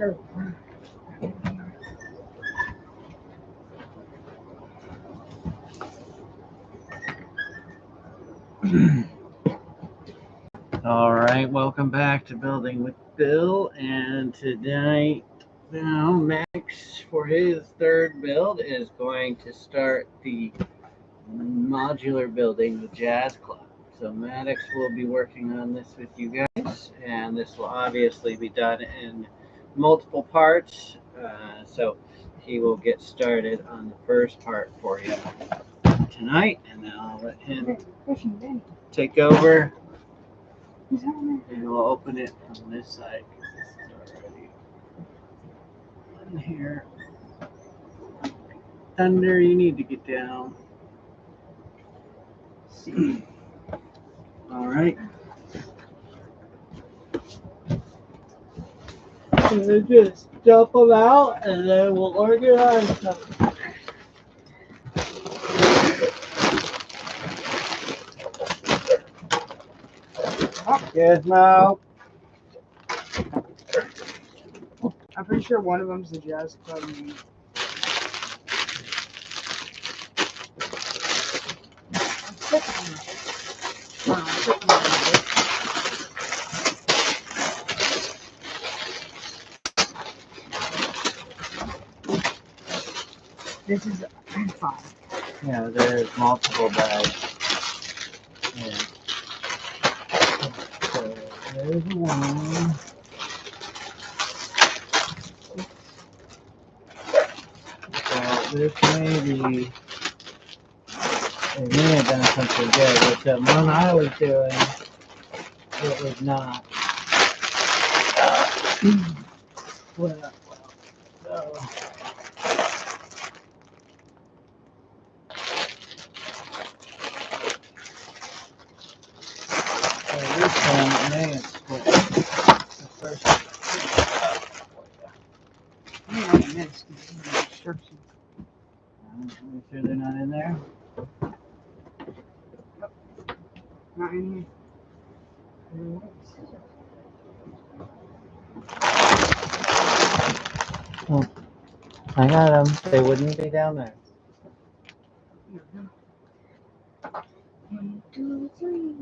All right, welcome back to Building with Bill. And tonight, now Max, for his third build, is going to start the modular building, the Jazz Club. So Maddox will be working on this with you guys, and this will obviously be done in multiple parts. So he will get started on the first part for you tonight, and then I'll let him take over, and we'll open it from this side because this is already in here. Thunder, you need to get down. All right. So just dump them out, and then we'll organize them. Gizmo. I'm pretty sure one of them's the Jazz Club. This is fine. Yeah, there's multiple bags. Yeah. So there's one. So this may be, it may have done something good, but the one I was doing, it was not. Split up well. So. This one may have split. The first I missed the instructions. Make sure they're not in there. Not in here. Oh, I got them. They wouldn't be down there. 1, 2, 3.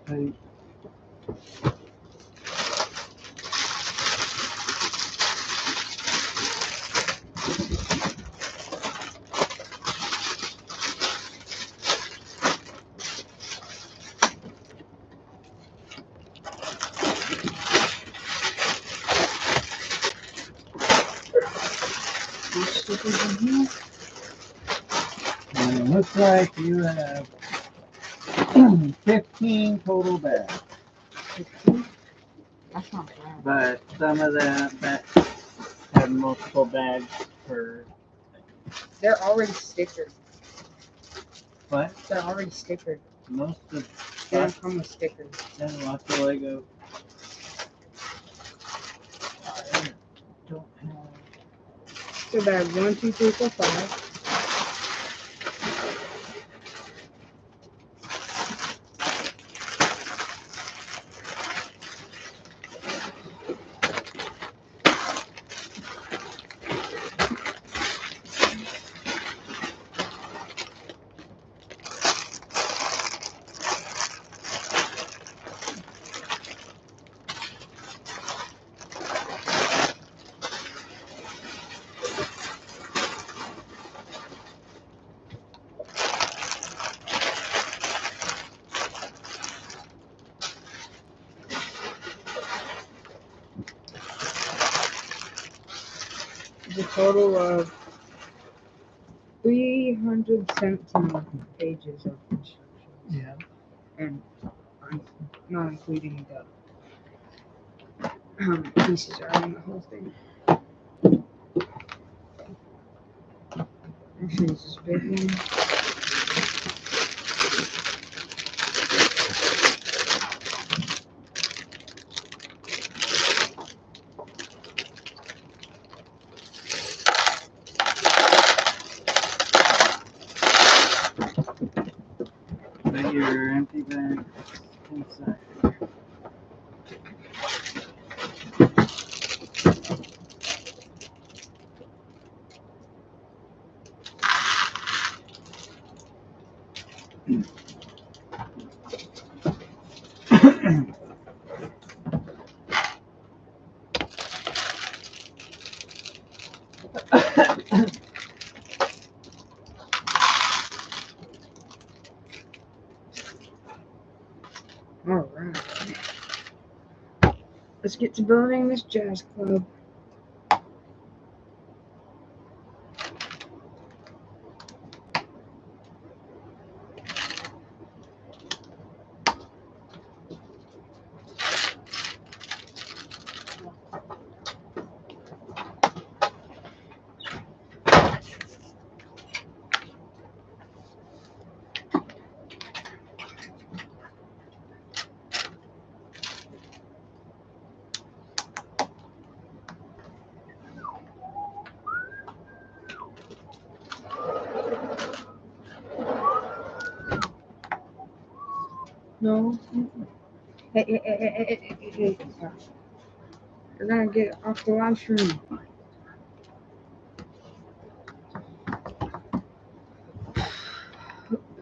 Tape. Stickers in here. And it looks like you have 15 total bags. 15? That's not bad. But some of that have multiple bags per. They're already stickered. What? They're already stickered. Most of They don't come with stickers. then lots of Lego. I don't have. So bag 1, 2, 3, 4, 5. A total of 317 pages of instructions. Yeah. And not including the pieces are in the whole thing. Actually, this is a big one. Put your empty bag inside. Alright. Let's get to building this jazz club. No. Hey. You're gonna get off the live stream.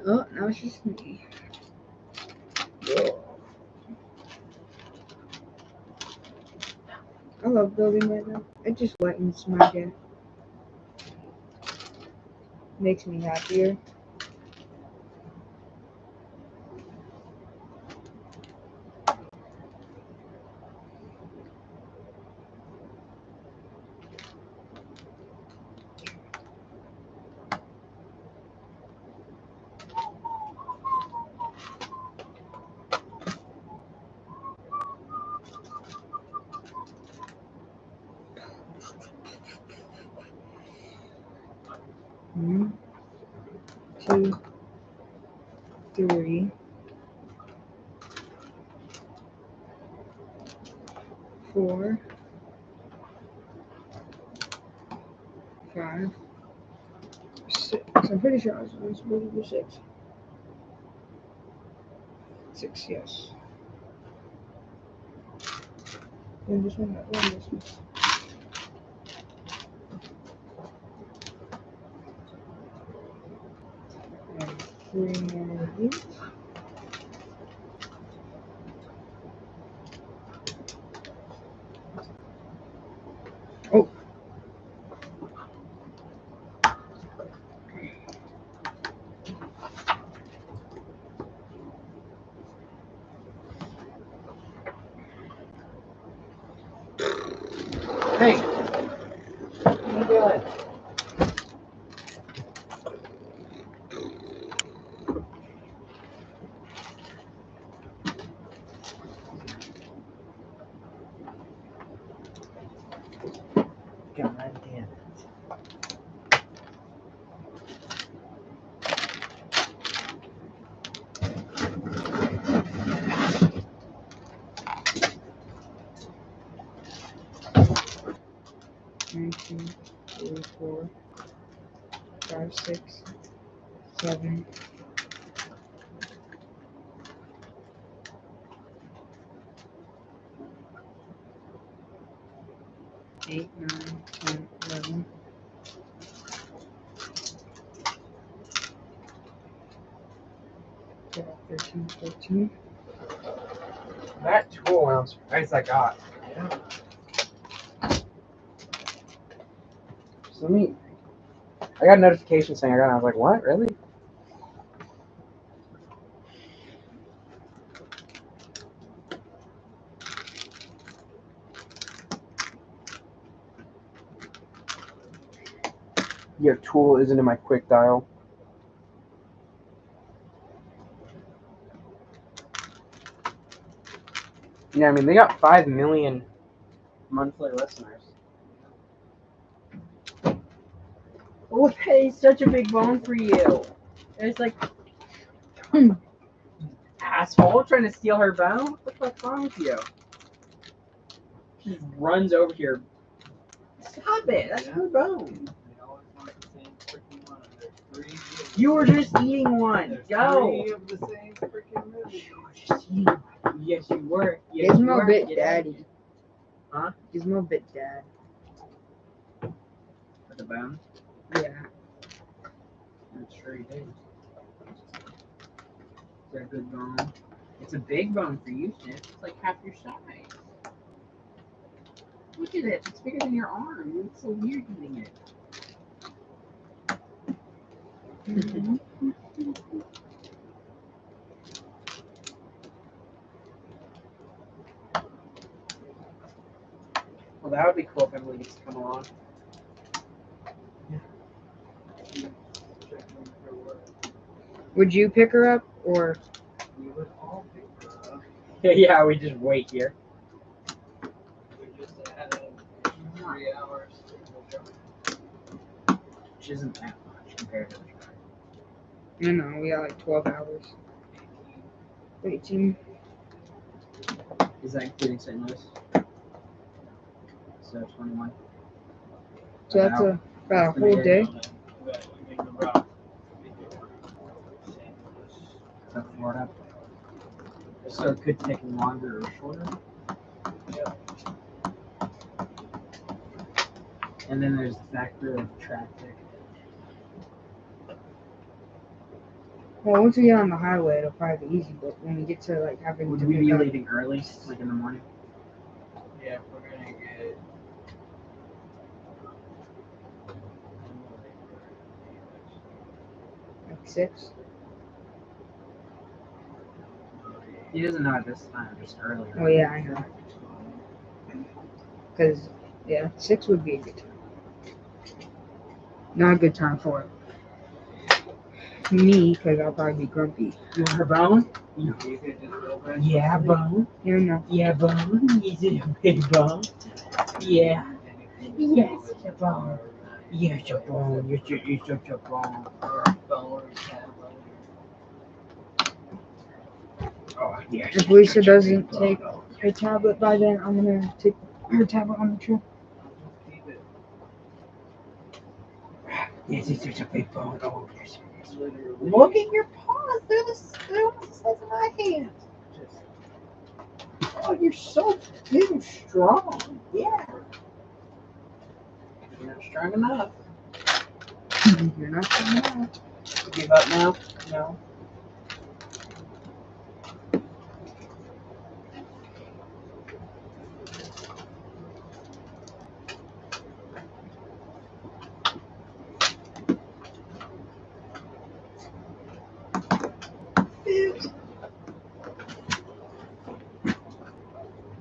Oh, now it's just me. I love building like that. It just lightens my day. Makes me happier. One, 2, 3, 4, 5, 6. I'm pretty sure I was supposed to do 6. 6, yes. And this one, that one, this one. And 3 more of these. Oh. Hey, what are you doing? God damn it. One, 2, 3, 4, 5, 6, 7, 8, 9, 10, 11. 12, 13, 14. That tool, I'm surprised I got. Yeah. So neat. I got a notification saying I got it. I was like, what? Really? Your tool isn't in my quick dial. Yeah, I mean, they got 5 million monthly listeners. Oh, hey, such a big bone for you. It's like, asshole, trying to steal her bone? What the fuck's wrong with you? She just runs over here. Stop it, that's her bone. They always want the same freaking one. There's 3. You were just eating one. There's Go. 3 of the same freaking movie. You were just eating one. Yes, you were. Yes, you Gizmo were. bit Get daddy. Huh? Gizmo bit dad. With the bone? Yeah. I'm sure he did. Is that a good bone? It's a big bone for you, Sniff. It's like half your size. Look at it. It's bigger than your arm. You look so weird eating it. Well, that would be cool if Emily gets to come along. Would you pick her up or? We would all pick her up. Yeah, we just wait here. We just added 3 hours to the drive. Which isn't that much compared to the drive. No, we got like 12 hours. 18. Is that including St. Louis? So 21. So that's about a whole day. So Florida. So it could take longer or shorter. Yeah. And then there's the factor of traffic. Well, once we get on the highway, it'll probably be easy. But when we get to like having Would to we pick be up, leaving early, like in the morning? Yeah, we're gonna get. like 6. He doesn't know at this time, just earlier. Oh yeah, I know. Cause yeah, 6 would be a good time. Not a good time for me, cause I'll probably be grumpy. You want her bone? You could just go back. Yeah, bone. You know. Yeah, bone. Is it a big bone? Yeah. Yes, it's a bone. Yes, a bone. Yes, it is such a bone. Oh, yes. If Lisa doesn't take her tablet by then, I'm gonna take her tablet on the trip. Yes, it's such a big bone. Oh, yes, it is. Literally. Look at your paws. They're almost the size of my hand. Oh, you're so big and strong. Yeah. You're not strong enough. You're not strong enough. Give up now? No.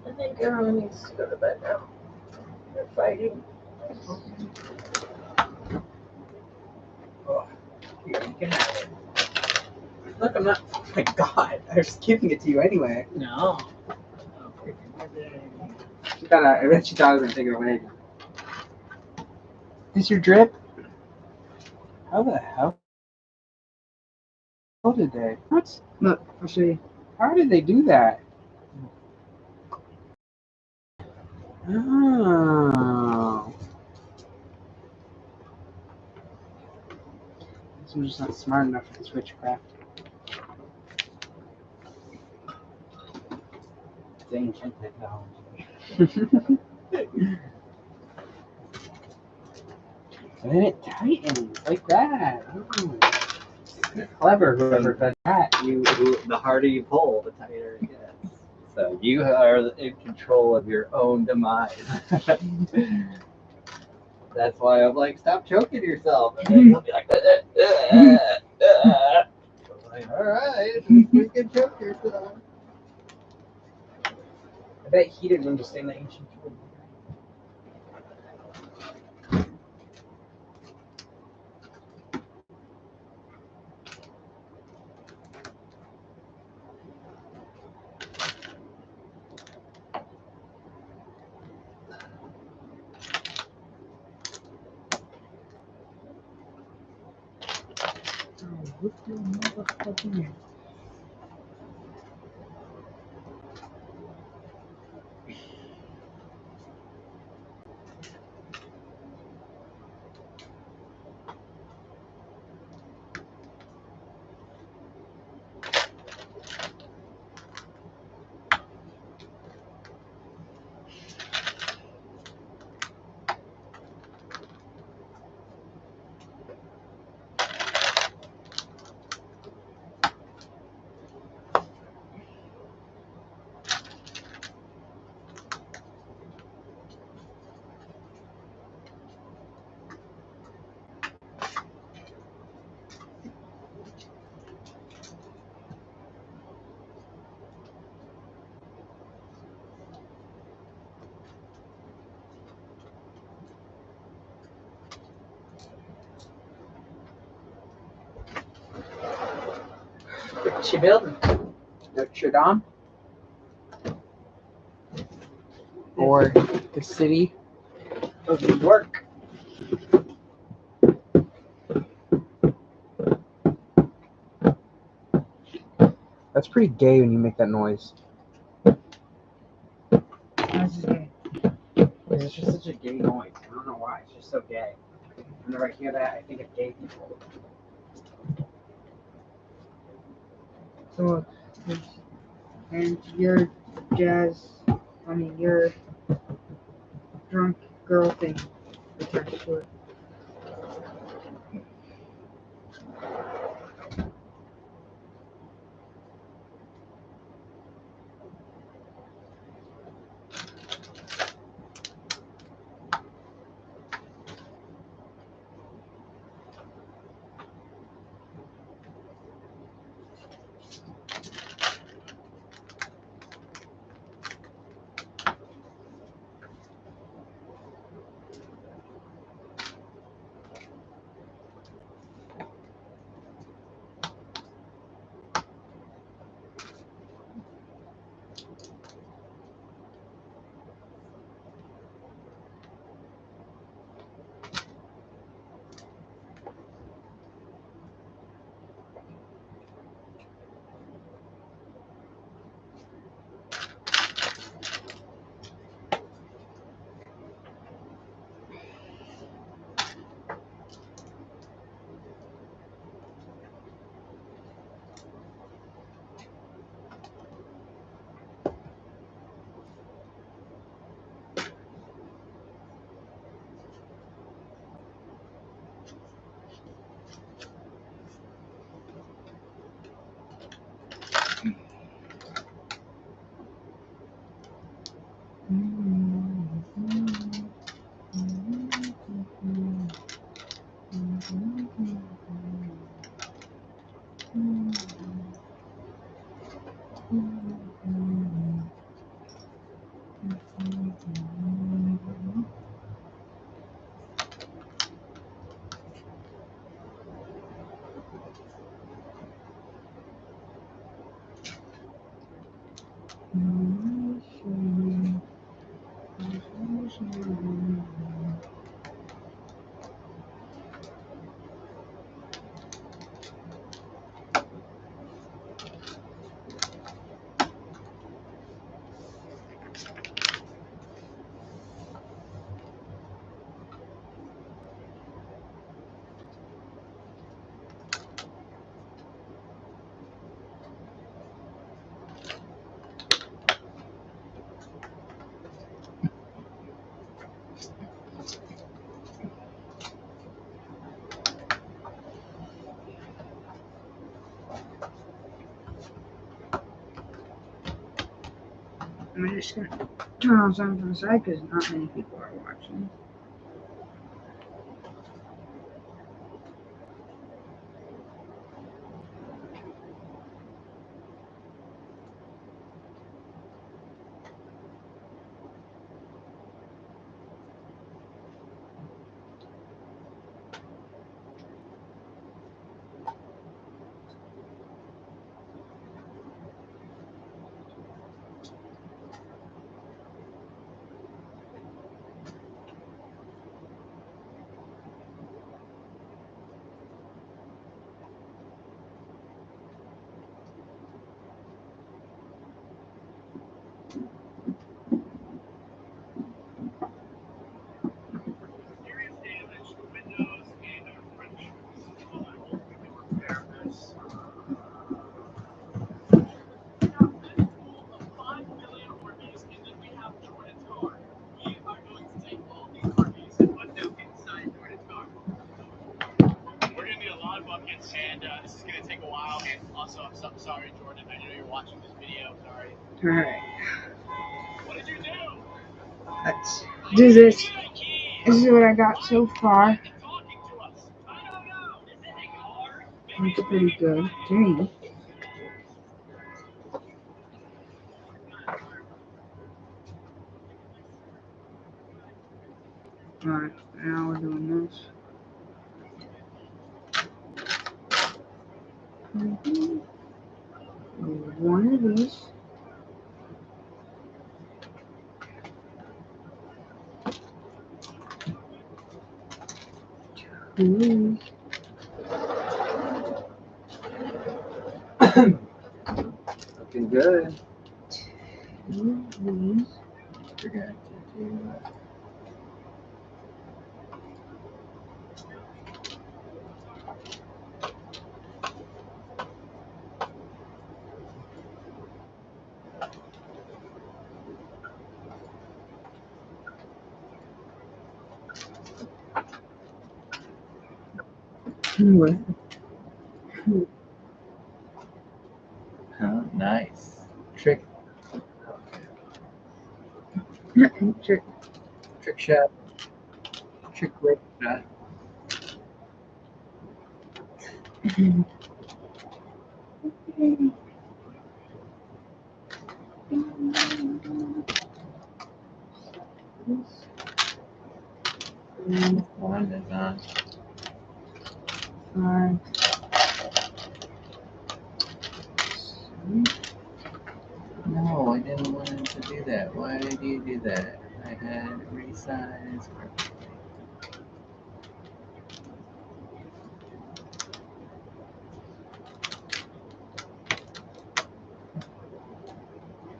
I think everyone needs to go to bed now. They're fighting. Oh, here, you can have it. Look, I'm not. Oh my god, I was giving it to you anyway. No. I bet she thought I was gonna take it away. Is your drip? How the hell did they? What? Look, I'll show you. How did they do that? Oh. I'm just not smart enough for this witchcraft. It's ancient technology. And then it tightens like that. Ooh. Clever, whoever did that. The harder you pull, the tighter it gets. So you are in control of your own demise. That's why I'm like, stop choking yourself. And then he'll be like, like, all right, you can choke yourself. I bet he didn't understand the ancient tool. With your motherfucking What's she building? Notre Dame? or the city. Of New York. That's pretty gay when you make that noise. This is gay. It's just such a gay noise. I don't know why. It's just so gay. Whenever I hear that, I think of gay people. So, and your your drunk girl thing attached to it. I'm just gonna turn on something from the side because not many people are watching. Also, I'm so sorry, Jordan. I know you're watching this video. Sorry. Alright, What did you do? let's do this. This is what I got so far. Looks pretty good to me. Alright, now we're doing this. One of these. Two of these. Looking good. Two of these. Forgot to do Anyway, Huh? Nice. Trick trick. shot. Trick rope shot. One is on. Five. No, I didn't want him to do that. Why did you do that? I had it resized perfectly.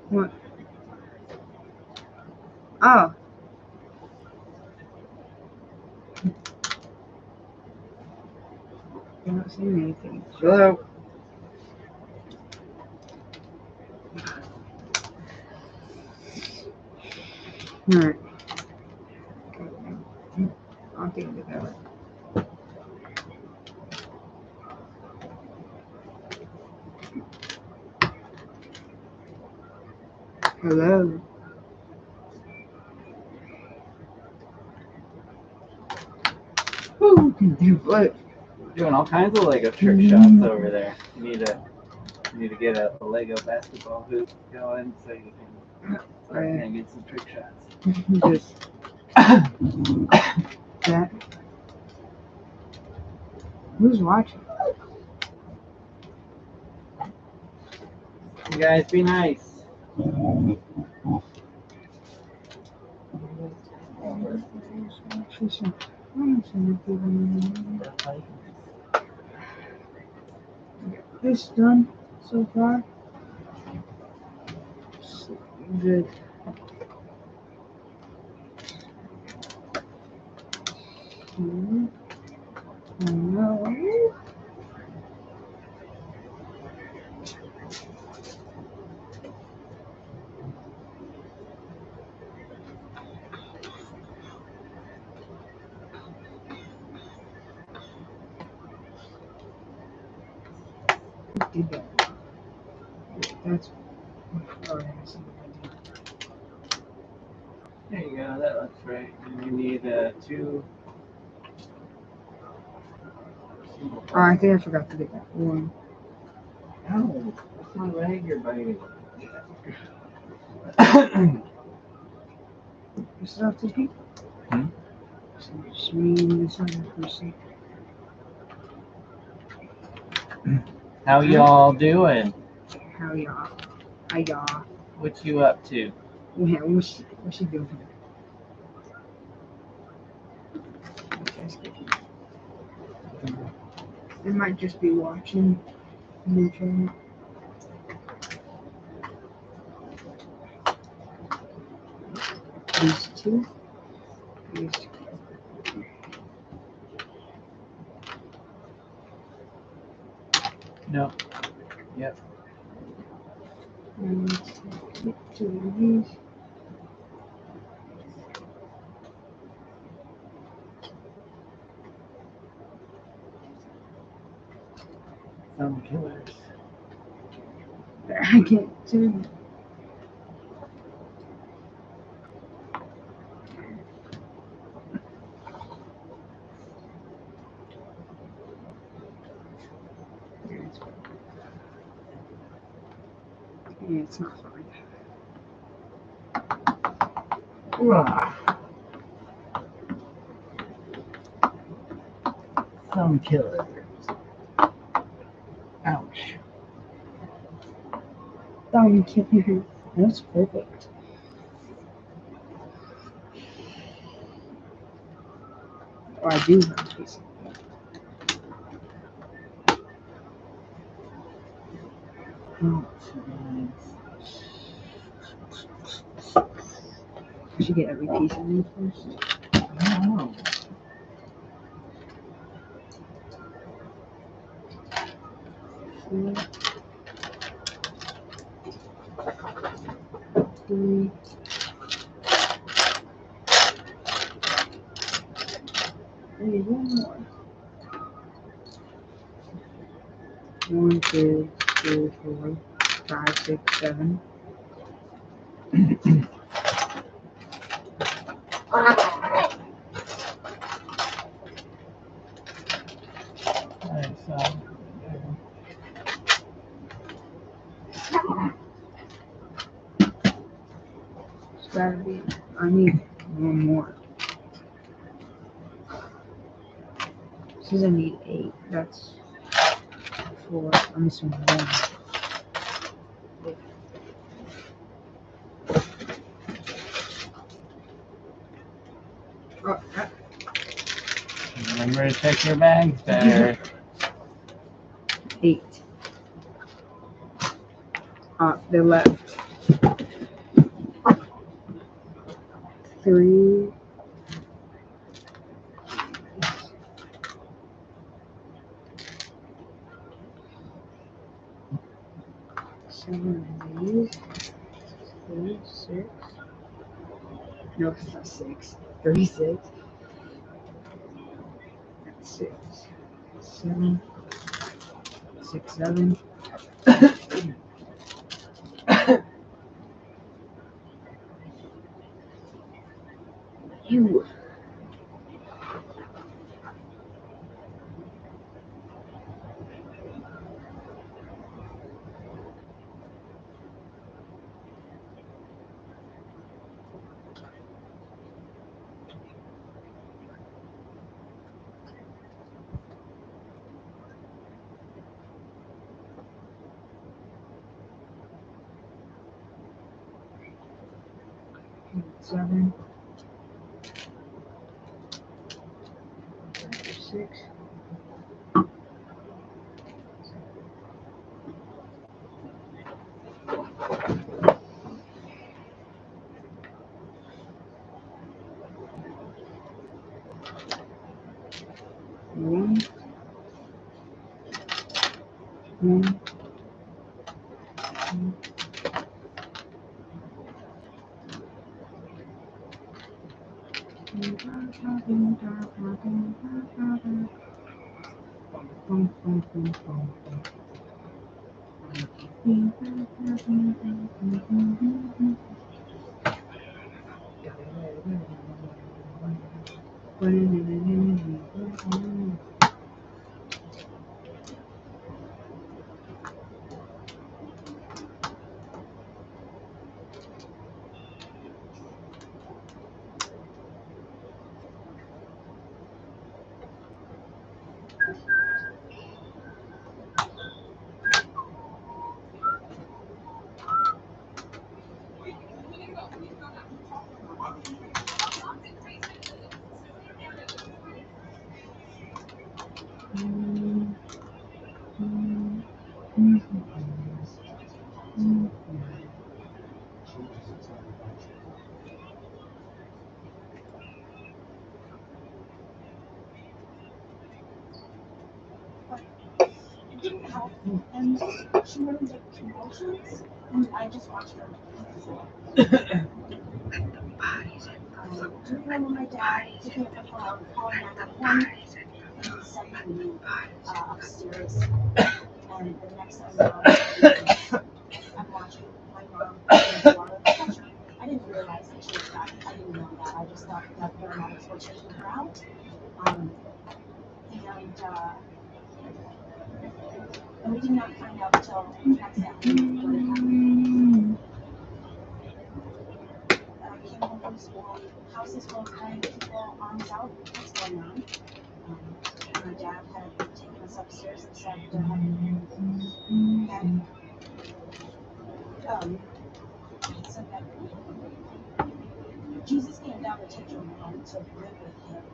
What? Oh. I'm not saying anything. Hello. Alright. I'll think of that. Hello. Woo, can do flip. Doing all kinds of Lego trick shots over there. You need to get a Lego basketball hoop going so you can start and get some trick shots. Just that. Who's watching? You guys be nice. This done so far. Good. No. Did that. That's. Oh, yeah, I see what There you go. That looks right. And you need two. Oh, I think I forgot to get that one. No, that's my leg you're biting. This is up to people. Hmm? So just me and this other person. How y'all doing? How y'all? How y'all? What you up to? Yeah, what's she doing? They might just be watching the channel. These two. These two. No. Yep. And let's get two of these. Some killers. drag it to. Yeah, it's not fine. Some killer. Ouch. Thumb killer. That's perfect. Oh, I do have a piece. I should get every piece of me first. Oh. Four. 3. I need one more. 1, 2, 3, 4, 5, 6, 7. Alright, so It's gotta be. I need one more. Says I need 8. That's 4. I'm missing 1. Oh, that. remember to check your bags there. 8. They left. 3. 7 of these. 36. No, it's not 6. 36. That's 6. 7. 6, 7. You. Seven. 6. 1. 1. didn't help, and she wouldn't make promotions, and I just watched her. When my dad took me up the phone, calling 911, and he sent me upstairs, and the next thing I know, I didn't realize that she was back. I didn't know that. I just thought that paramedics were taking her out. And we did not find out until the next afternoon what had happened. I came home from school. House is full of crying people, arms out. What's going on? My dad had taken us upstairs and said that Jesus came down to take him home to live with him.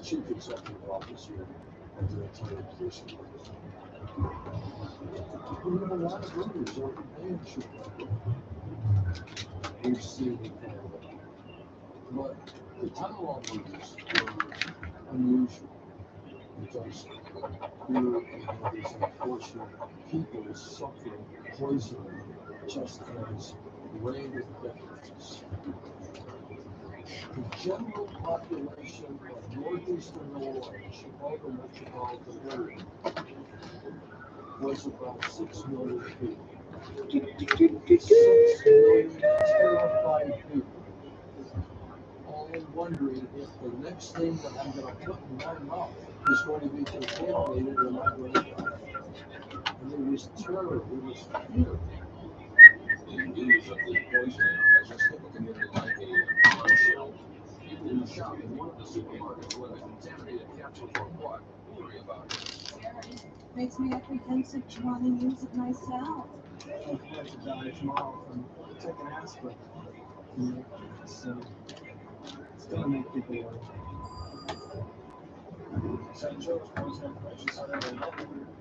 Chief Executive Officer of the entire police department. We have a lot of others over there in Chicago. We've seen it there. But the Tylenol murders were unusual because here is unfortunate people suffering poisoning just as random victims. The general population of northeastern Illinois, Chicago metropolitan area, was about 6 million people. 6 million terrified people, all wondering if the next thing that I'm going to put in my mouth is going to be contaminated or am I going to die? And there was terror, there was fear. The news of the poisoning has just hit the community like a bombshell. People who shop in one of the supermarkets where the contaminated capsule for what worry about it. Makes me apprehensive to want to use it myself. I'm going to die tomorrow from taking aspirin. So it's going to make people worry. St. Joe's Poison Information Center.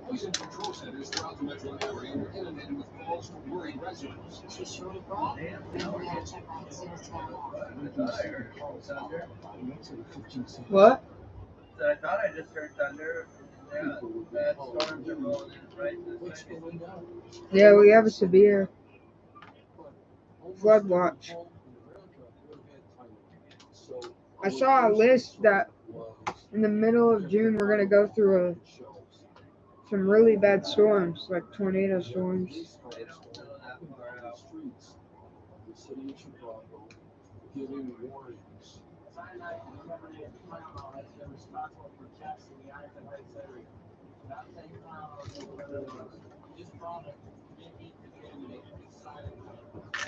Poison control centers throughout the metro area were inundated with calls from worried residents. She sure did call. Remember how to check out the sales tab. What? So I thought I just heard thunder. Yeah, bad storms are rolling in right this way. Yeah, we have a severe flood watch. I saw a list that in the middle of June we're gonna go through some really bad storms, like tornado storms. The city of Chicago giving warnings.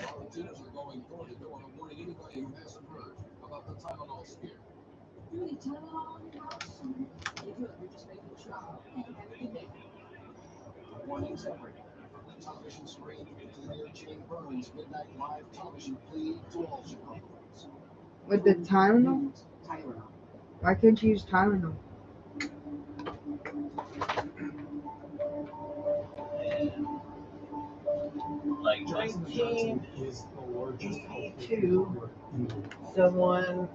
Volunteers are going door to door and warning anybody who hasn't heard about the Tylenol scare. You need Tylenol in your house? You're just making a shot. Warnings everywhere. The television screen, clear chain burns, midnight live television plea to all Chicagoans. With the Tylenol? Why can't you use Tylenol? Like 1982, someone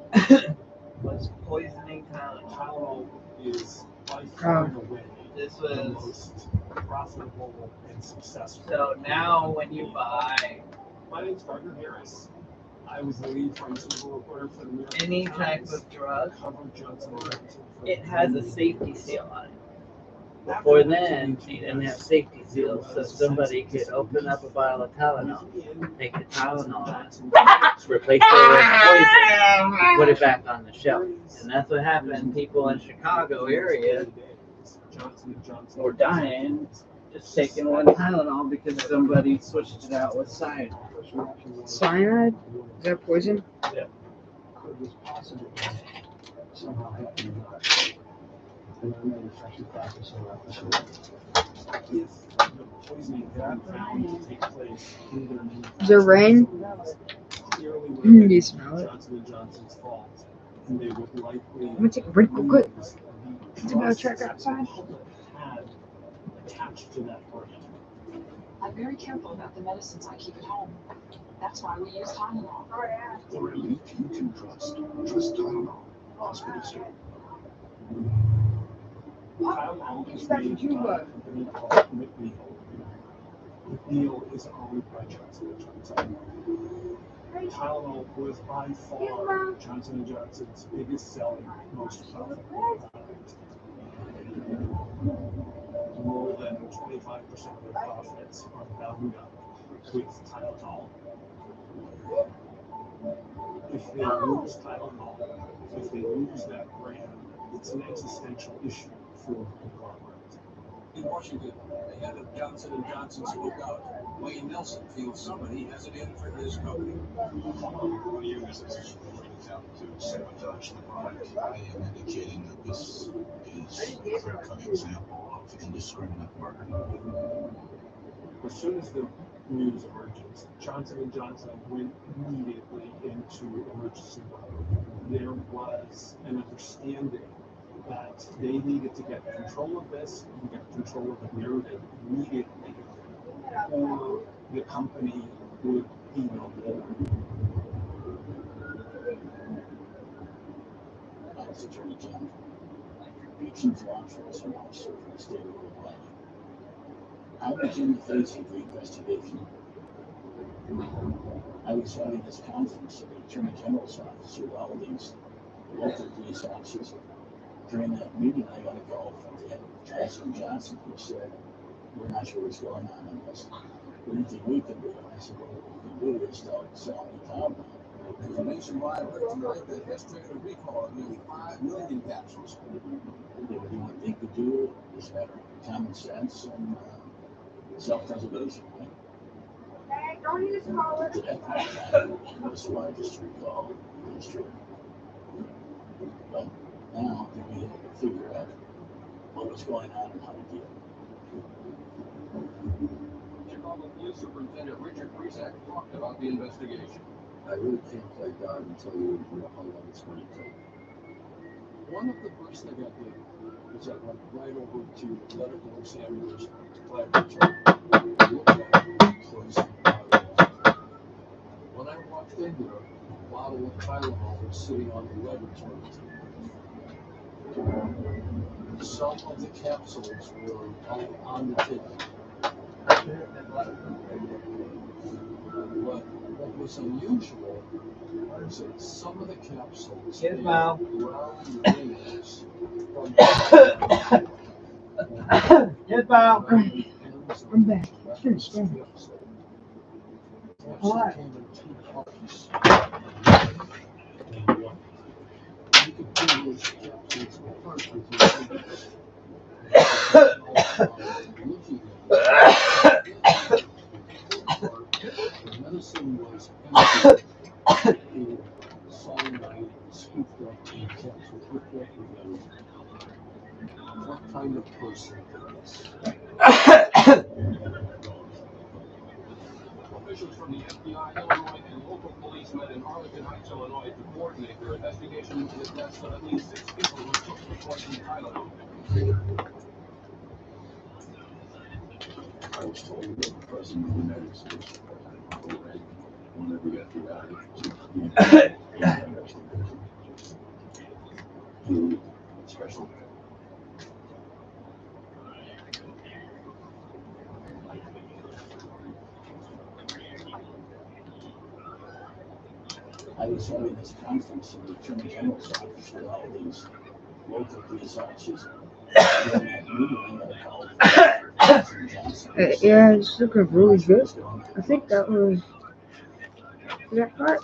was poisoning Tylenol. Is by far and away This the was most profitable and successful. so now when you buy My name's Gardner Harris. I was the lead pharmaceutical reporter for the New York any type Times. of drug, Covered Johnson & Johnson for it has a safety seal on it. Before then, you didn't have safety seals, so somebody could open up a bottle of Tylenol, take the Tylenol out, replace it with poison, put it back on the shelf. And that's what happened. People in Chicago area were dying just taking one Tylenol because somebody switched it out with cyanide. Cyanide? Is that poison? It was possible somehow happened. And I manufactured practice around the show. If the poisoning had been found to take place in their Is there rain? clearly would Do have you been smell it? Johnson & Johnson's fault, and they would likely I'm gonna take a break real quick. use the It's about process check outside. that had attached to that product. I'm very careful about the medicines I keep at home. That's why we use Tylenol. For relief you can trust Tylenol. Hospital Street. Tylenol is That's made what you by got. a company called Whitney. The deal is owned by Johnson & Johnson. Tylenol was by far Johnson & Johnson's biggest selling, most profitable product. More than 25% of their profits are bound up with Tylenol. If they lose Tylenol, if they lose that brand, it's an existential issue for the conglomerate. In Washington, the head of Johnson & Johnson spoke out. Wayne Nelson feels somebody has it in for his company. What do you businesses really attempt to sabotage the product? I am indicating that this is a clear-cut example of indiscriminate marketing. As soon as the news emerges, Johnson & Johnson went immediately into emergency mode. There was an understanding that they needed to get control of this and get control of the narrative immediately, or the company would be no more. As Attorney General, the chief law enforcement officer for the state of Illinois. I was in the face of the investigation. I was having this conference at the Attorney General's office with all these local police officers. During that meeting, I got a call from the head of Johnson & Johnson who said, "We're not sure what's going on this. What do you think we can do?" And I said, "Well, what we can do is start selling Tylenol." There's a nationwide alert tonight that has triggered a recall of nearly 5 million capsules. What they could do is have common sense and self-preservation, right? Don't use collar. To that point in time, it was the largest recall in history. But now we have to figure out what was going on and how to deal. Chicago Police Superintendent Richard Bresak talked about the investigation. I really can't play God and tell you how long it's going to take. One of the first things I did was I went right over to the medical examiner's laboratory and looked at it closely. When I walked in there, a bottle of Tylenol was sitting on the laboratory table. Some of the capsules were on the table. But what was unusual was that some of the capsules had brown rings from I'm back. Finish that. What? Came in 2 parts. You could do those capsules apart with your fingers. Looking at it, the medicine was empty. In cyanide scooped up in capsules. Looked like together. What kind of person did this? Officials from the FBI, Illinois, and local police met in Arlington Heights, Illinois, to coordinate their investigation into the deaths of at least 6 people who took the poison Tylenol. I was told that the President of the United States, President Reagan, wanted the FBI to begin an investigation. He special. I was having this conference in the Attorney General's office with all these local police officers. During that meeting, I got a call from Johnson & Johnson. Yeah, it's looking really good. I think that was that part.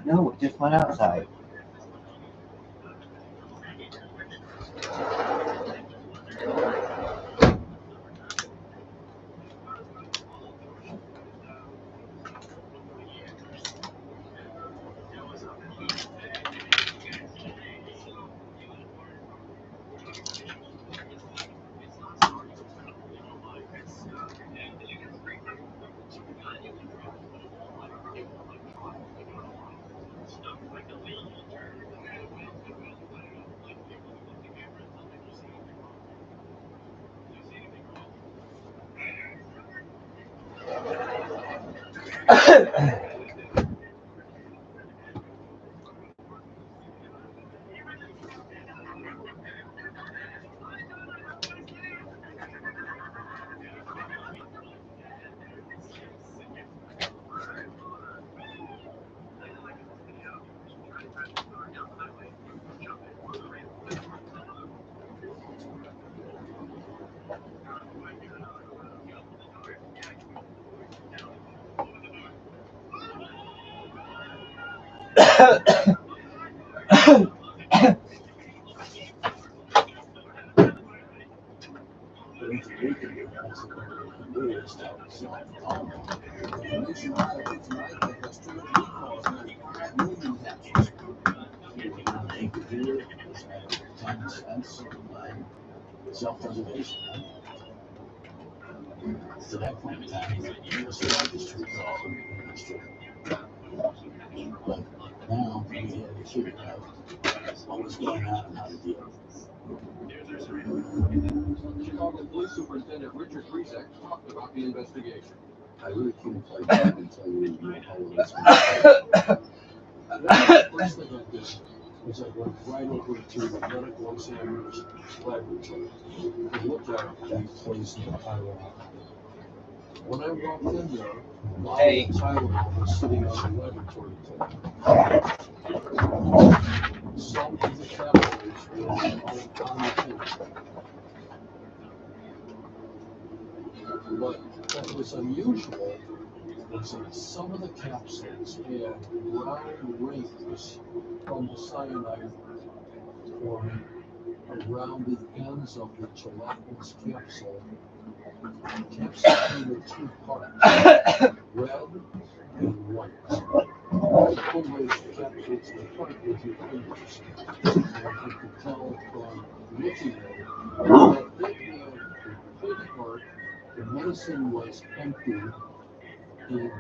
No, it just went outside. Self-preservation. To that point in time, it was the largest tree call in history. But now we had to figure out what was going on and how to deal with it. Chicago Police Superintendent Richard Reesek talked about the investigation. I really can't play back and tell you how it was. The first thing I did was I went right over to the medical examiner's laboratory and looked at that place in the Tylenol. When I walked in there, Hey. Tylenol was sitting on the laboratory table. Some of the capillaries were on the table. But what was unusual was that some of the capsules had brown rings from the cyanide forming around the ends of the gelatinous capsule. The capsule came in two parts, red and white. You could raise the capsules apart with your fingers, and you could tell from looking at it that it had a big part. The medicine was empty, and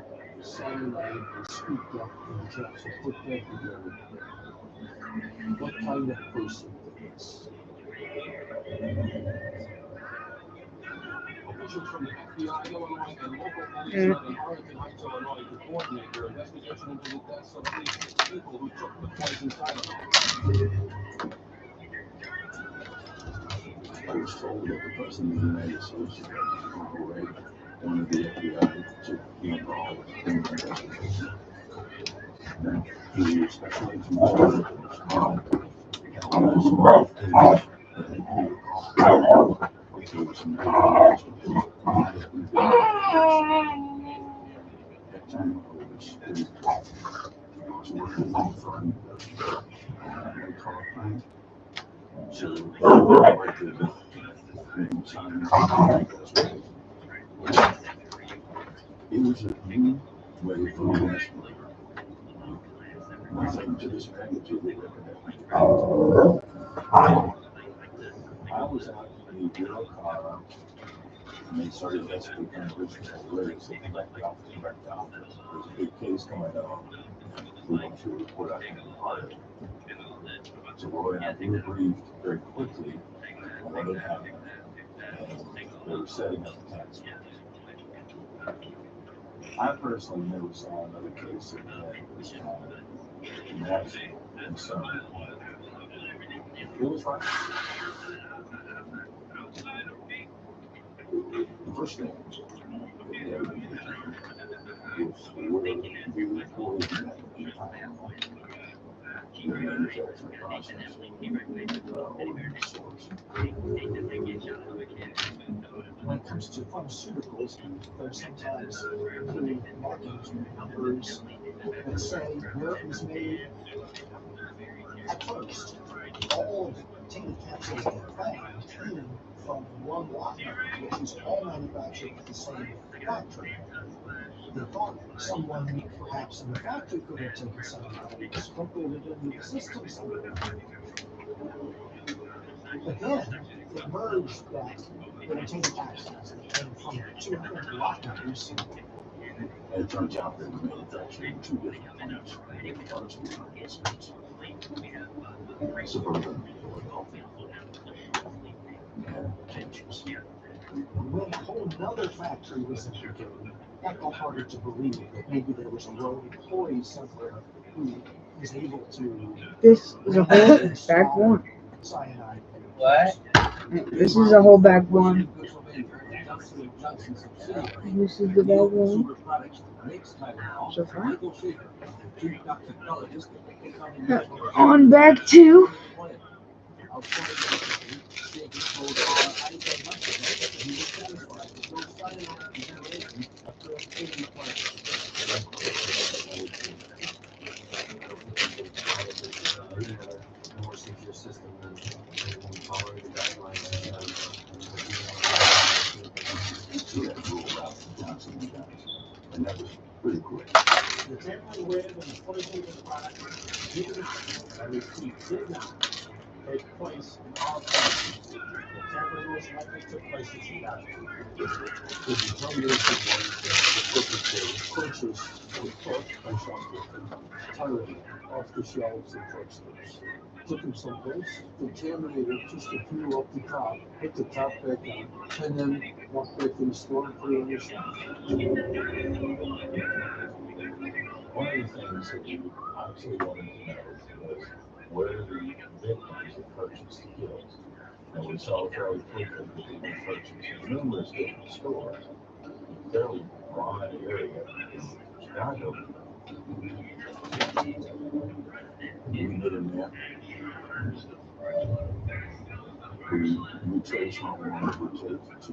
cyanide was scooped up in the capsule. Put that together. What kind of person did this? Officials from the FBI, Illinois, and local police in Arlington Heights, Illinois, to coordinate their investigation into the deaths of at least 6 people who took the poison Tylenol. I was told that the President of the United States, Ronald Reagan, wanted the FBI to be involved in the investigation. Now, he especially to it was a new way for the national. Nothing to this magnitude we ever had. I was out in the Bureau car, and they started basically kind of reaching out lyrics that direct off. There's a big case coming out. We want to report out in the part. So Roy and I were briefed very quickly on what had happened, and they were setting up the task force. I personally never saw another case that had this kind of national concern. It was right. The first thing that we had to do was where we reported that in time. The manufacturing process or the source. When it comes to pharmaceuticals, there's sometimes little marking numbers that say where it was made. At first, all tainted capsules that found came from one lot number, which is all manufactured at the same factory. They thought someone, perhaps in the factory, could have taken some of that and sprinkled it into the system somewhere. But then it emerged that there were tainted capsules that came from 200 lot numbers. And it turns out they were manufactured in two different plants in parts of the United States. Suburban Philadelphia. And Kansas. When a whole nother factory was implicated, that got harder to believe that maybe there was a rogue employee somewhere who was able to. This is a whole back one. Cyanide. What? This is a whole back one. This is the back one. So far. On back two. And that was pretty quick. The tampering with and the poisoning of the product did not, I repeat, did not take place in our country. The tampering most likely took place in Chicago. The determination was that the perpetrators purchased and took a shoplifting entirely off the shelves of drugstores. Took them someplace, contaminated just a few up the top, put the top back on, and then walked back in the store and put it on your shelf. One of the things that we actually wanted to know was where the victims had purchased the kills. And we saw fairly quickly that they had purchased in numerous different stores, a fairly broad area in Chicago. We did a map. We traced how long it would take to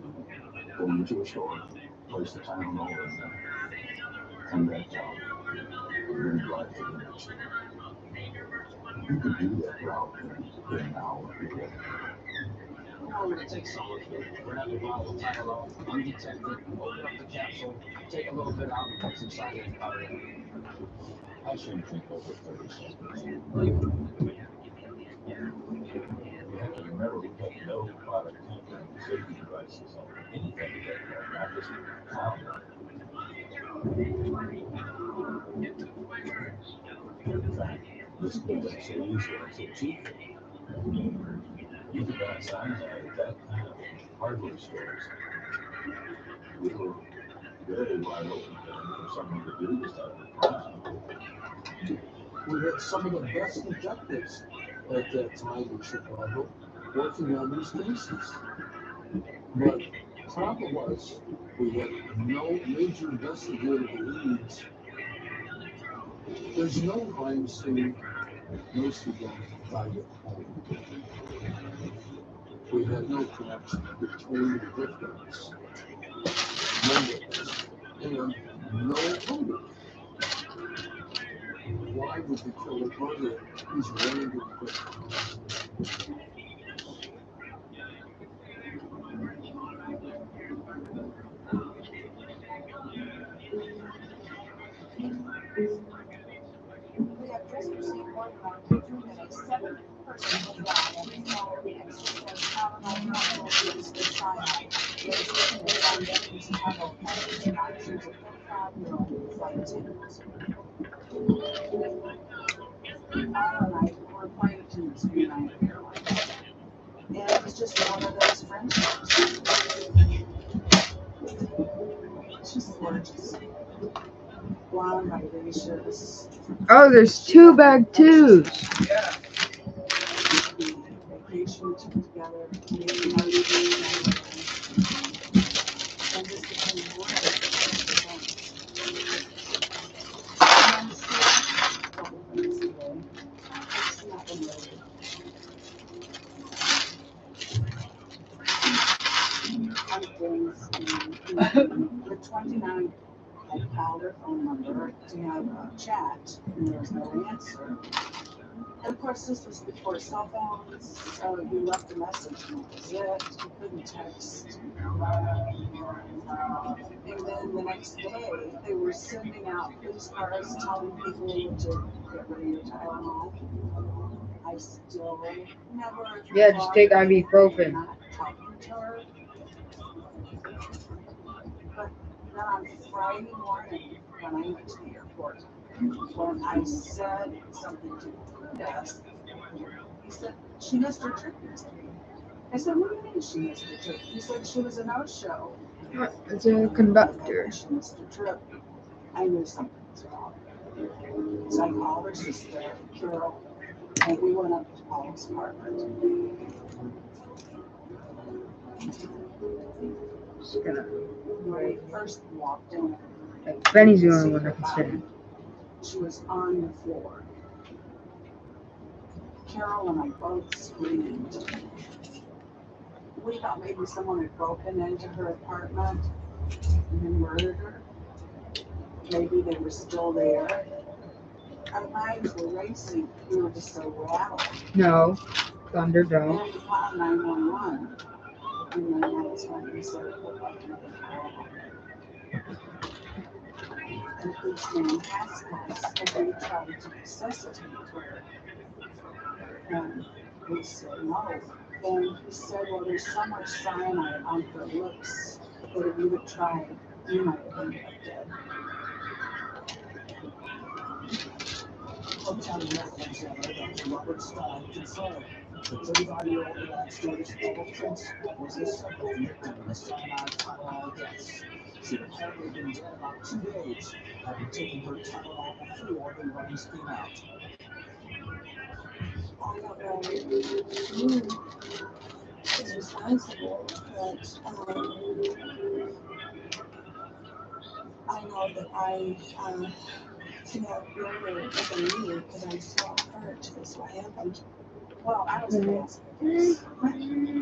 go into a store, place the Tylenol in there, come back out, and then drive to the next store. You could do that route in an hour. How long would it take someone to grab a bottle of Tylenol, undetected, open up the capsule, take a little bit out, and what's inside it and powder it? I should think over 30 seconds. You have to remember we had no product tampering safety devices on anything at that point, not just powder. In fact, this wasn't so easy and so cheap. You could buy cyanide at that kind of hardware stores. We were very wide open for someone to do this type of crime. We had some of the best detectives at that time in Chicago working on these cases. But the problem was we had no major investigative leads. There's no crime scene, no student private home. We had no connection between the victims, no witness, and no motive. Why would the killer murder these random victims? We have just received word from our kitchen that a seventh person was found and his mother mixed with Tylenol capsules mixed with cyanide. The decision is found dead in Chicago and the actions of 35-year-old flight attendants. Al and I were flight attendants for United Airlines. And it was just one of those friendships. She's gorgeous. Blonde, vivacious. Oh, there's two bag twos. Yeah. Vacation together, maybe party, and just became one of the best friends. And a couple things today. It's not related. On things, the 29 had called her phone number to have a chat, and there was no answer. And of course, this was before cell phones, so you left a message, and that was it. You couldn't text. And then the next day, they were sending out police cars telling people to get rid of your Tylenol. I still never. Yeah, just take ibuprofen. Not talking to her. But then on Friday morning, when I went to the airport, when I said something to the crew desk, he said, she missed her trip yesterday. I said, what do you mean she missed her trip? He said she was a no-show. It's a conductor. She missed her trip. I knew something was wrong. So I called her sister, Carol, and we went up to Paul's apartment. Just gonna When we first walked in, Benny's the only one that can stand. She was on the floor. Carol and I both screamed. We thought maybe someone had broken into her apartment and then murdered her. Maybe they were still there. Our minds were racing. We were just so rattled. No, Thunder And don't. we called 911. And then that's when we sort of looked like another problem. And policeman asked us if we tried to resuscitate her. And we said no. And he said, well, there's so much cyanide on her lips that if you would try, you might have ended up dead. From County Medical Examiner Dr. Robert Stein confirmed the 35-year-old United States Paul Prince was the second victim of the cyanide Tylenol deaths. She had apparently been dead about 2 days, having taken her Tylenol before the runs came out. I don't know who is responsible, but I know that I feel really within me because I'm so hurt. That's what happened. Well, I was fast.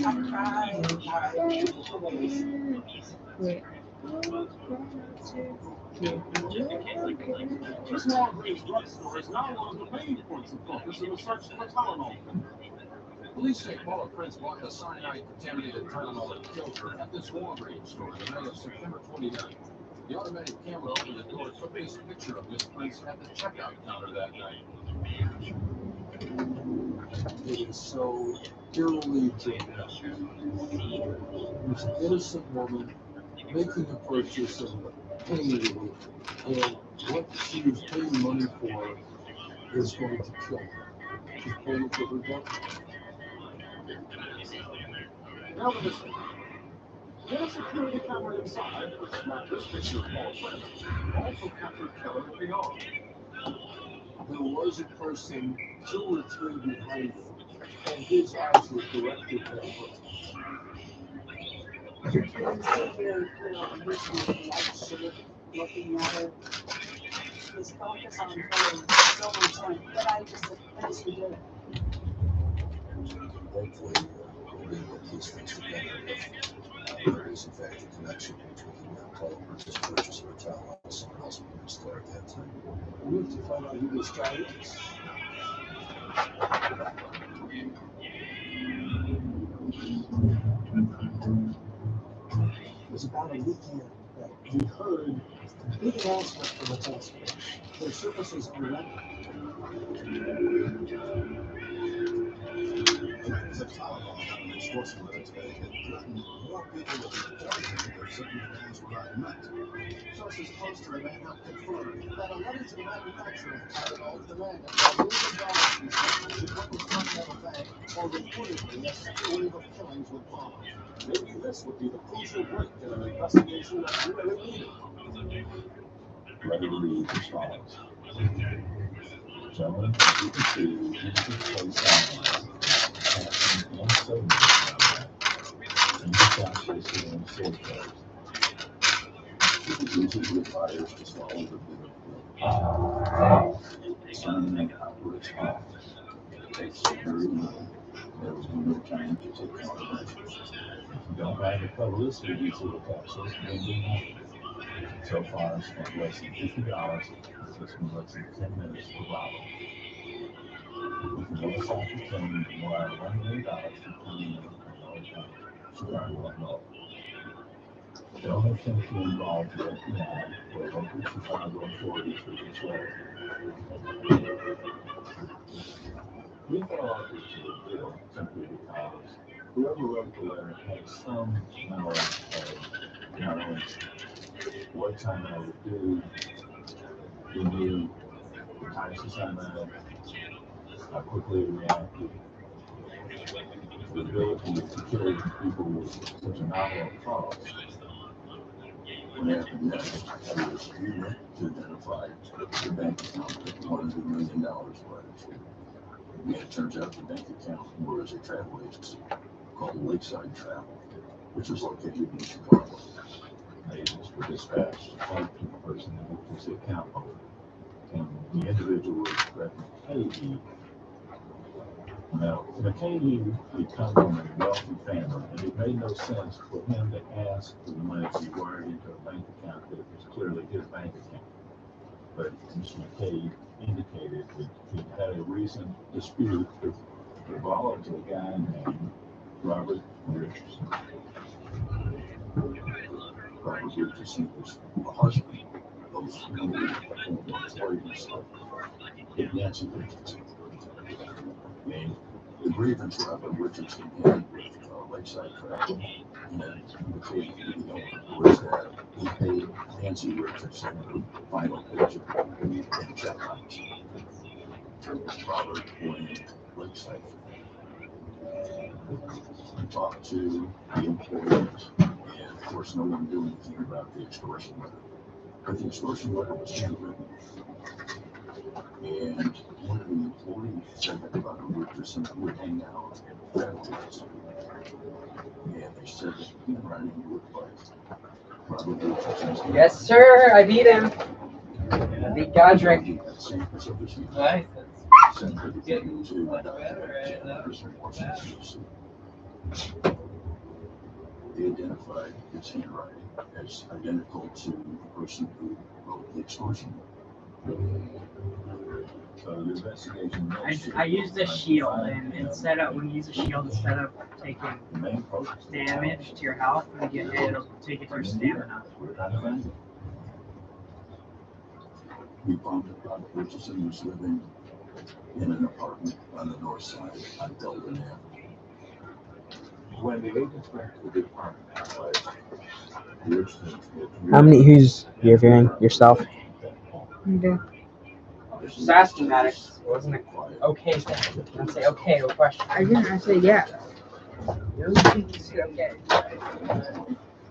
I cried. Wait. This Walgreens drugstore is now one of the main points of focus in the search for Tylenol. Police say Paula Prince bought the cyanide-contaminated Tylenol that killed her at this Walgreens store the night of September 29th. The automatic camera over the door took this picture of Miss Prince at the checkout counter that night. It is so eerily dramatic. This innocent woman making a purchase of pain relief, and what she was paying money for is going to kill her. She's paying for her death. Now to this one. We had a security camera inside, which snapped this picture of Paula Prince. Also captured Killer at the arm. There was a person 2 or 3 behind him, and his eyes were directed at her. I'm so very clear on his white shirt looking at her. His focus on her is so intense that I just said, yes, we did it. Hopefully, we'll be able to piece things together if there is, in fact, a connection between Paula Prince's purchase of a Tylenol and someone else in the store at that time. We have to find out who this guy is. It was about a week in that we heard a big announcement from the task force. Their services are ready. The Tylenol enforcement today had threatened more people with the poison if certain demands were not met. Sources close to the man have confirmed that a levy to the manufacturer of Tylenol demanded millions of dollars be spent to put the Continental Bank, or reportedly a second wave of killings would follow. Maybe this would be the crucial break in an investigation that really needed. Ready to read as follows. Gentlemen, you can see this place passing 170 in the southeast and safeguards. It is easy for the fires to swallow the bitter pill. Signing out where it's hot. It takes very little. There will be no time to take countermeasures. If you don't have a cover list with these little capsules, then do nothing. So far, I spent less than $50. It takes me less than 10 minutes per bottle. You can go south of town and wire $1 million to come in and no account. Chicago, Illinois. Don't attempt to involve the FBI or local Chicago authorities with this letter. We fell off this deal simply because whoever wrote the letter had some knowledge of not only what time I would do, we knew the types of cyanide, how quickly it reacted, the ability to kill people with such a novel cause. What happened next was we went to identify the bank account that $100 million went to. And it turns out the bank account was a travel agency called Lakeside Travel, which is located in Chicago. made is for dispatch to talk to the person who was the account holder. And the individual was McKay. Now, McKay had come from a wealthy family, and it made no sense for him to ask for the money to be wired into a bank account that was clearly his bank account. But Mr. McKay indicated that he had a recent dispute with a volatile guy named Robert Richardson. Robert Richardson was the husband of one of the employees of Nancy Richardson. And the grievance Robert Richardson had with Lakeside Travel and McKay, the owner, was that he paid Nancy Richardson her final paycheck in check lines. Robert blamed Lakeside for that. He talked to the employees, and of course, no one knew anything about the extortion letter. But the extortion letter was handwritten. And one of the employees said that Robert Richardson would hang out at the factories. And they said that the handwriting looked like Robert Richardson's handwriting. Yes, sir. I beat him. I beat Godric. Right. Sent everything to They identified his handwriting as identical to the person who wrote the extortion. So the investigation. I used a shield, and instead of when you use a shield, instead of taking damage to your health when you get hit, it'll take it to your stamina. We found that Robert Richardson was living in an apartment on the north side on Delton Avenue. When the agents went to the apartment complex, How many? Who's you're viewing yourself? Okay. Just asking, Maddox. It wasn't an okay thing. Don't say okay to a question. I didn't. I said yeah. You think you said okay?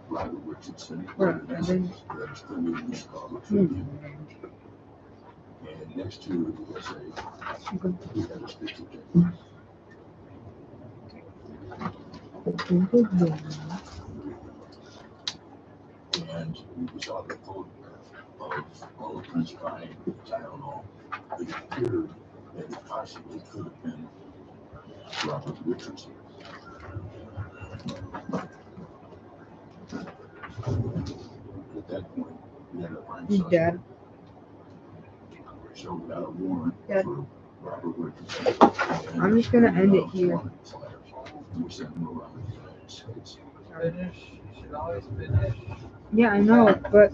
Robert Richardson Right, and then- registered in Chicago Tribune. And next to it was we had a picture taken. And we saw the photograph of all the prints buying the town hall. It appeared that it possibly could have been Robert Richardson. At that point, we had a prime He's suspect. dead. So we got a warrant Dead. for Robert Richardson. I'm just gonna end it here. And we sent him around the United States. Finish. You should always finish. Yeah, I know, but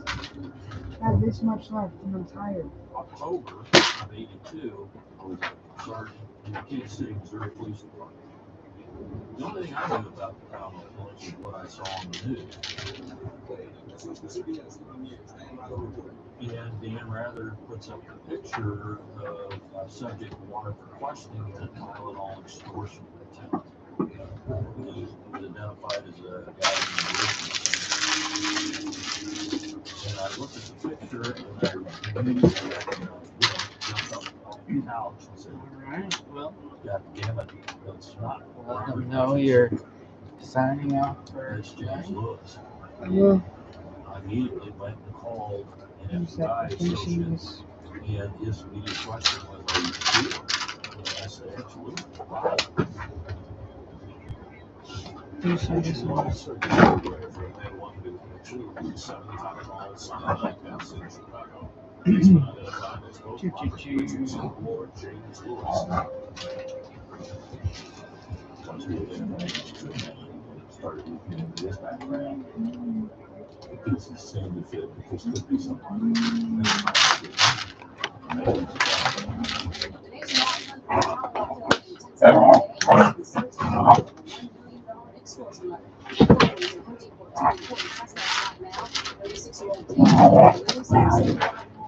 I have this much left and I'm tired. October of '82, I was a sergeant in the Kansas City, Missouri Police Department. The only thing I knew about the town of Village is what I saw on the news. And Dan Rather puts up a picture of a subject wanted for questioning in a Tylenol extortion attempt. He was identified as a guy named Richardson. And I looked at the picture and I immediately recognized Will, jumped up off the couch and said, Alright, well, God damn it, that's not let them know you're signing off for It's James Lewis. I will. I immediately went and called an Use that FBI for finishing associate, this. and his immediate question was, "Are you sure?" And I said, "Absolutely." Wow. Finishing this one. Also, they wanted to include 75 miles like that in Chicago. He's been identified as both Robert Richardson or James Lewis. Once we identified his name and started looking into his background, the pieces seemed to fit that this could be somebody.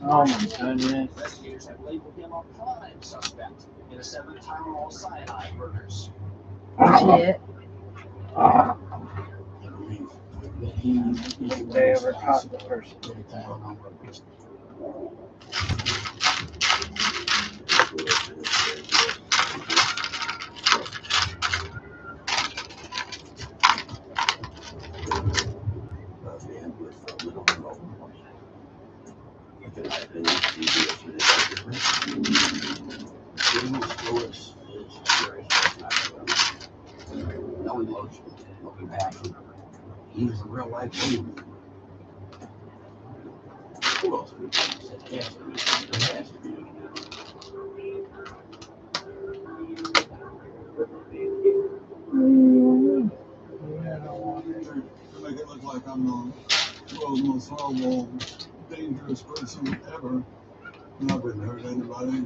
oh my goodness. Investigators have labeled him a prime suspect in a 7 Tylenol cyanide murders. Shit. I believe that he They ever caught the person. and with Bruce Lewis is very spectacular. No emotion, no compassion. He's a real life dude. Who else could be? It has to be. It has to be. To make it look like I'm the world's most horrible, dangerous person ever. And I wouldn't hurt anybody.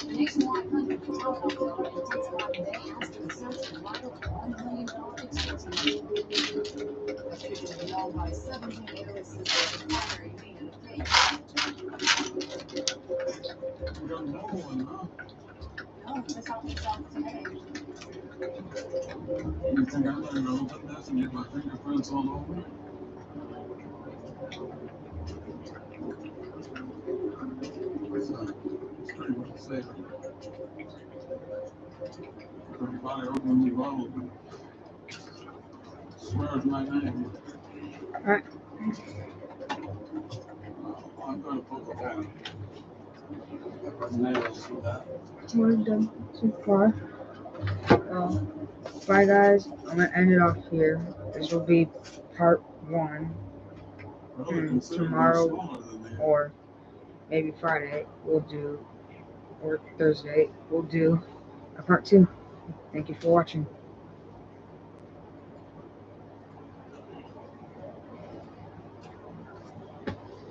Nationwide funding for telephone bill intensified today after the search for vital $1 million extortion. A fugitive known by 17 aliases was the primary lead in the case. You don't know one, huh? No, he was helping himself today. You think I'm gonna go open this and get my fingerprints all over it? It's pretty much safe. Everybody opens the bottle and swears my name. Alright. I'm gonna poke a hole. Nails for that. We're done so far. Bye guys. I'm gonna end it off here. This will be part 1. Really And considerably tomorrow smaller than the or maybe Friday we'll do, or Thursday we'll do a part 2. Thank you for watching.